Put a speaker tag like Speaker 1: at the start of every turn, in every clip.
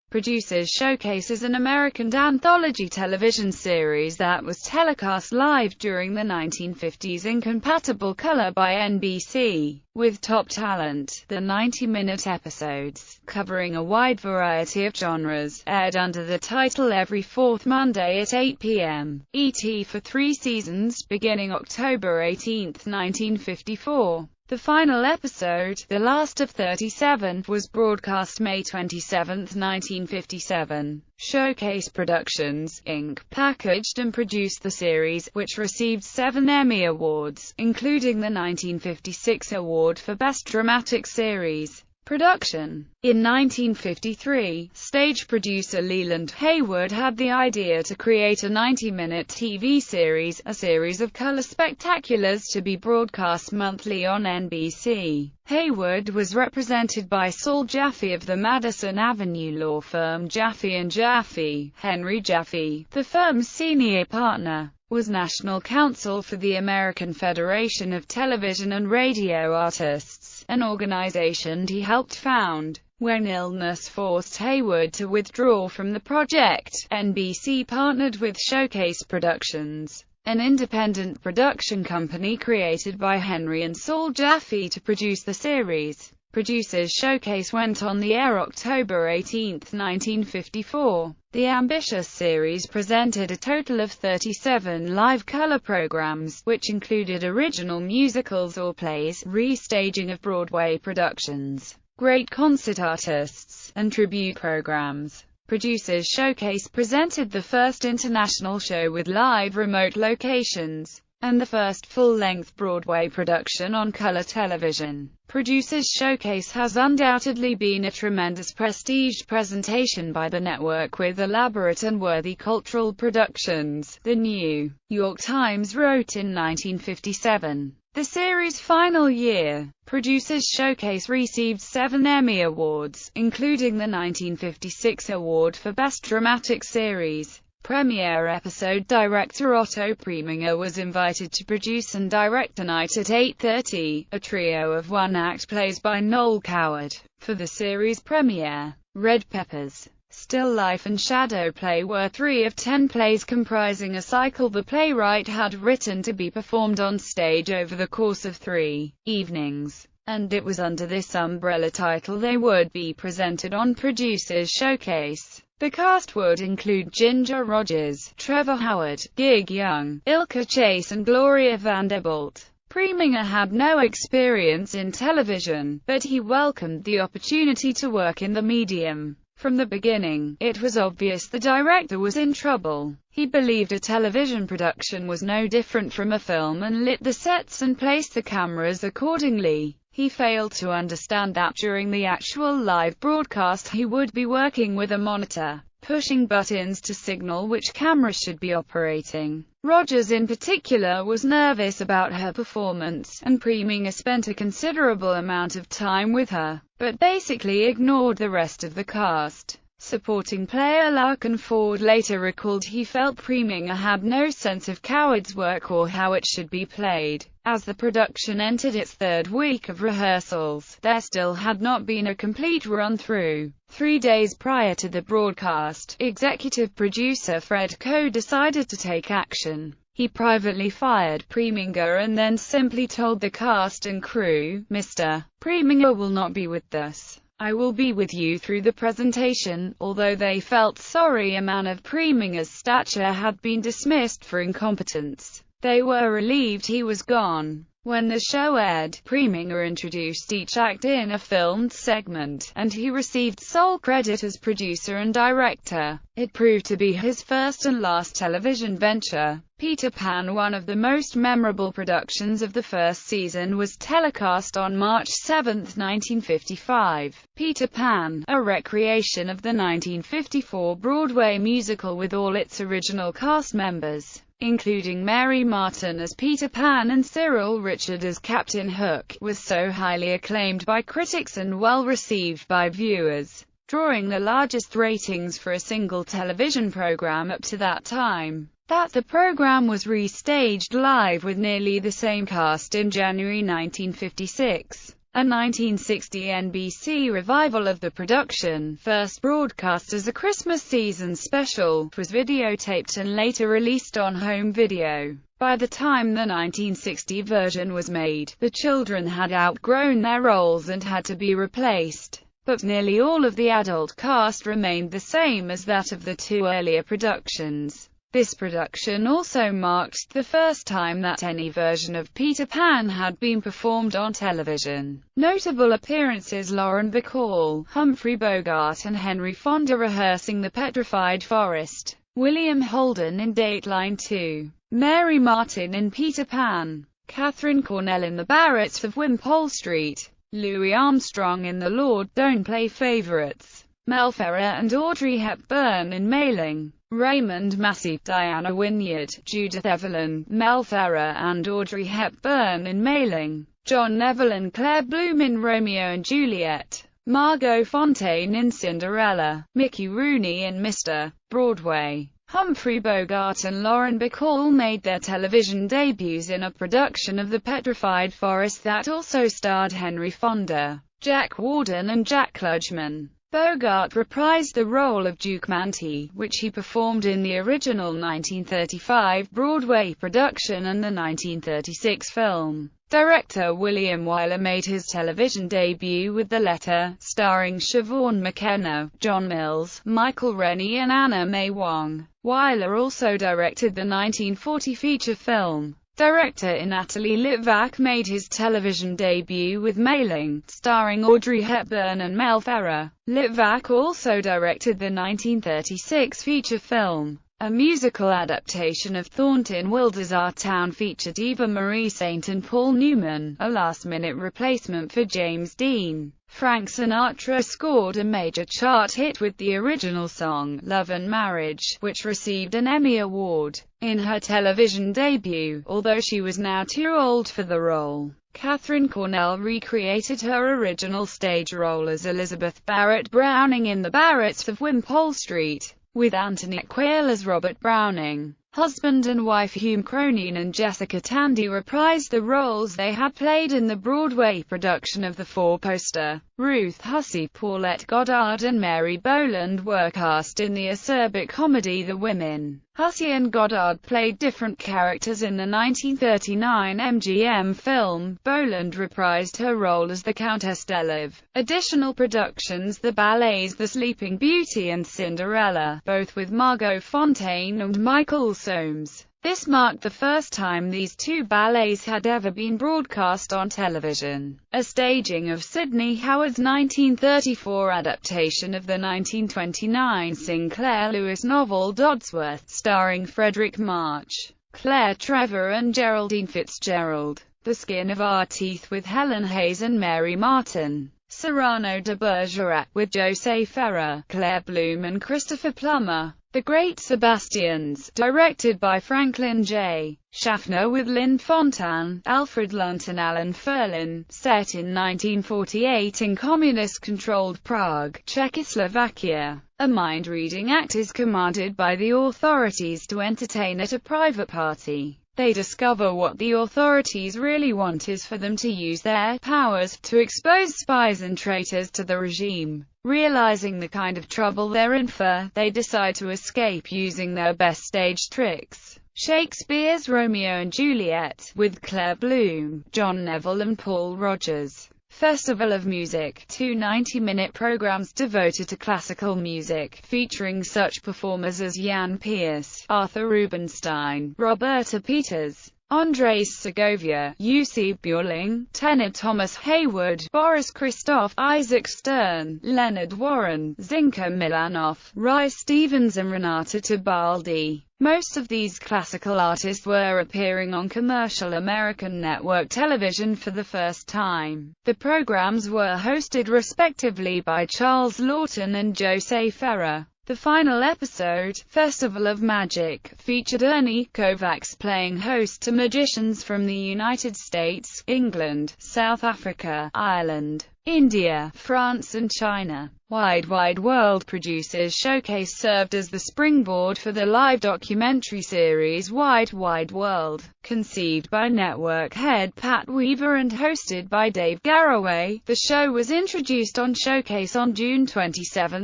Speaker 1: Producers Showcase is an American anthology television series that was telecast live during the 1950s in compatible color by NBC, with top talent. The 90-minute episodes, covering a wide variety of genres, aired under the title every fourth Monday at 8 p.m. ET for 3 seasons, beginning October 18, 1954. The final episode, the last of 37, was broadcast May 27, 1957. Showcase Productions, Inc. packaged and produced the series, which received 7 Emmy Awards, including the 1956 award for Best Dramatic Series. Production. In 1953, stage producer Leland Haywood had the idea to create a 90-minute TV series, a series of color spectaculars to be broadcast monthly on NBC. Haywood was represented by Saul Jaffe of the Madison Avenue law firm Jaffe & Jaffe. Henry Jaffe, the firm's senior partner, was national counsel for the American Federation of Television and Radio Artists, an organization he helped found. When illness forced Haywood to withdraw from the project, NBC partnered with Showcase Productions, an independent production company created by Henry and Saul Jaffe to produce the series. Producers Showcase went on the air October 18, 1954. The ambitious series presented a total of 37 live color programs, which included original musicals or plays, restaging of Broadway productions, great concert artists, and tribute programs. Producers Showcase presented the first international show with live remote locations, and the first full-length Broadway production on color television. Producers Showcase has undoubtedly been a tremendous prestiged presentation by the network with elaborate and worthy cultural productions, the New York Times wrote in 1957. The series' final year, Producers Showcase received 7 Emmy Awards, including the 1956 award for Best Dramatic Series. Premiere episode director Otto Preminger was invited to produce and direct Tonight at 8:30, a trio of one-act plays by Noel Coward. For the series premiere, Red Peppers, Still Life and Shadow Play were 3 of 10 plays comprising a cycle the playwright had written to be performed on stage over the course of 3 evenings, and it was under this umbrella title they would be presented on Producers Showcase. The cast would include Ginger Rogers, Trevor Howard, Gig Young, Ilka Chase and Gloria Vanderbilt. Preminger had no experience in television, but he welcomed the opportunity to work in the medium. From the beginning, it was obvious the director was in trouble. He believed a television production was no different from a film and lit the sets and placed the cameras accordingly. He failed to understand that during the actual live broadcast he would be working with a monitor, pushing buttons to signal which camera should be operating. Rogers in particular was nervous about her performance, and Preminger spent a considerable amount of time with her, but basically ignored the rest of the cast. Supporting player Larkin Ford later recalled he felt Preminger had no sense of Coward's work or how it should be played. As the production entered its 3rd week of rehearsals, there still had not been a complete run-through. 3 days prior to the broadcast, executive producer Fred Coe decided to take action. He privately fired Preminger and then simply told the cast and crew, "Mr. Preminger will not be with us. I will be with you through the presentation." Although they felt sorry a man of Preminger's stature had been dismissed for incompetence, they were relieved he was gone. When the show aired, Preminger introduced each act in a filmed segment, and he received sole credit as producer and director. It proved to be his first and last television venture. Peter Pan, one of the most memorable productions of the first season, was telecast on March 7, 1955. Peter Pan, a recreation of the 1954 Broadway musical with all its original cast members, including Mary Martin as Peter Pan and Cyril Ritchard as Captain Hook, was so highly acclaimed by critics and well received by viewers, drawing the largest ratings for a single television program up to that time, that the program was restaged live with nearly the same cast in January 1956. A 1960 NBC revival of the production, first broadcast as a Christmas season special, was videotaped and later released on home video. By the time the 1960 version was made, the children had outgrown their roles and had to be replaced, but nearly all of the adult cast remained the same as that of the two earlier productions. This production also marked the first time that any version of Peter Pan had been performed on television. Notable appearances: Lauren Bacall, Humphrey Bogart and Henry Fonda rehearsing The Petrified Forest, William Holden in Dateline 2, Mary Martin in Peter Pan, Katharine Cornell in The Barretts of Wimpole Street, Louis Armstrong in The Lord Don't Play Favorites, Mel Ferrer and Audrey Hepburn in Mailing, Raymond Massey, Diana Wynyard, Judith Evelyn, Mel Ferrer and Audrey Hepburn in Mailing, John Neville and Claire Bloom in Romeo and Juliet, Margot Fonteyn in Cinderella, Mickey Rooney in Mr. Broadway. Humphrey Bogart and Lauren Bacall made their television debuts in a production of The Petrified Forest that also starred Henry Fonda, Jack Warden and Jack Klugman. Bogart reprised the role of Duke Manty, which he performed in the original 1935 Broadway production and the 1936 film. Director William Wyler made his television debut with The Letter, starring Siobhan McKenna, John Mills, Michael Rennie and Anna May Wong. Wyler also directed the 1940 feature film. Director Natalie Litvak made his television debut with Mailing, starring Audrey Hepburn and Mel Ferrer. Litvak also directed the 1936 feature film, a musical adaptation of Thornton Wilder's Our Town, featured Eva Marie Saint and Paul Newman, a last-minute replacement for James Dean. Frank Sinatra scored a major chart hit with the original song, Love and Marriage, which received an Emmy Award. In her television debut, although she was now too old for the role, Katharine Cornell recreated her original stage role as Elizabeth Barrett Browning in The Barretts of Wimpole Street, with Anthony Quayle as Robert Browning. Husband and wife Hume Cronyn and Jessica Tandy reprised the roles they had played in the Broadway production of The Four-Poster. Ruth Hussey, Paulette Goddard and Mary Boland were cast in the acerbic comedy The Women. Hussey and Goddard played different characters in the 1939 MGM film. Boland reprised her role as the Countess d'Elive. Additional productions: the ballets The Sleeping Beauty and Cinderella, both with Margot Fonteyn and Michael Soames. This marked the first time these two ballets had ever been broadcast on television. A staging of Sidney Howard's 1934 adaptation of the 1929 Sinclair Lewis novel Dodsworth, starring Frederick March, Claire Trevor and Geraldine Fitzgerald. The Skin of Our Teeth with Helen Hayes and Mary Martin. Cyrano de Bergerac with José Ferrer, Claire Bloom and Christopher Plummer. The Great Sebastians, directed by Franklin J. Schaffner with Lynn Fontanne, Alfred Lunt and Alan Ferlin, set in 1948 in communist-controlled Prague, Czechoslovakia. A mind-reading act is commanded by the authorities to entertain at a private party. They discover what the authorities really want is for them to use their powers to expose spies and traitors to the regime. Realizing the kind of trouble they're in for, they decide to escape using their best stage tricks. Shakespeare's Romeo and Juliet, with Claire Bloom, John Neville and Paul Rogers. Festival of Music, two 90-minute programs devoted to classical music, featuring such performers as Jan Peerce, Arthur Rubinstein, Roberta Peters, Andres Segovia, UC Bjorling, tenor Thomas Hayward, Boris Christoph, Isaac Stern, Leonard Warren, Zinka Milanov, Rai Stevens and Renata Tebaldi. Most of these classical artists were appearing on commercial American network television for the first time. The programs were hosted respectively by Charles Lawton and José Ferrer. The final episode, Festival of Magic, featured Ernie Kovacs playing host to magicians from the United States, England, South Africa, Ireland, India, France and China. Wide World Producers Showcase served as the springboard for the live documentary series Wide World. Conceived by network head Pat Weaver and hosted by Dave Garroway, the show was introduced on Showcase on June 27,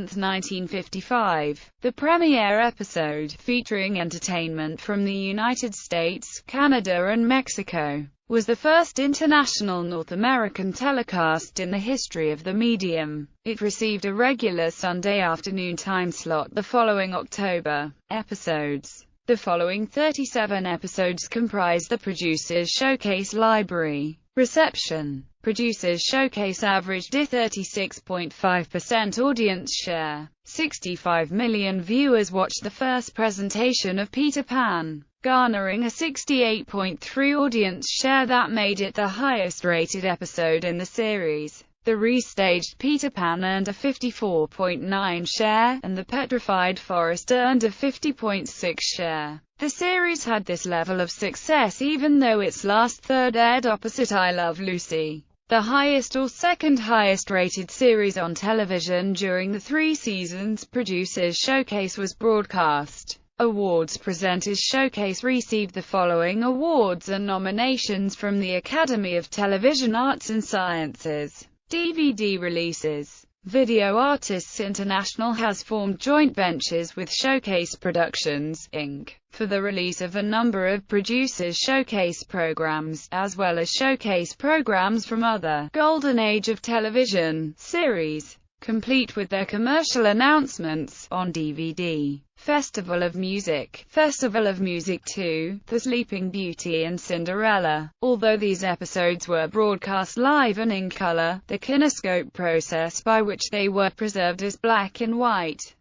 Speaker 1: 1955. The premiere episode, featuring entertainment from the United States, Canada and Mexico, was the first international North American telecast in the history of the medium. It received a regular Sunday afternoon time slot the following October. Episodes. The following 37 episodes comprise the Producers Showcase library. Reception. Producers Showcase averaged a 36.5% audience share. 65 million viewers watched the first presentation of Peter Pan, garnering a 68.3% audience share that made it the highest-rated episode in the series. The restaged Peter Pan earned a 54.9% share, and the Petrified Forest earned a 50.6% share. The series had this level of success even though its last third aired opposite I Love Lucy, the highest or second highest rated series on television during the 3 seasons Producers Showcase was broadcast. Awards. Presenters Showcase received the following awards and nominations from the Academy of Television Arts and Sciences. DVD releases. Video Artists International has formed joint ventures with Showcase Productions, Inc., for the release of a number of Producers Showcase programs, as well as showcase programs from other Golden Age of Television series, complete with their commercial announcements, on DVD. Festival of Music 2, The Sleeping Beauty and Cinderella. Although these episodes were broadcast live and in color, the kinescope process by which they were preserved as black and white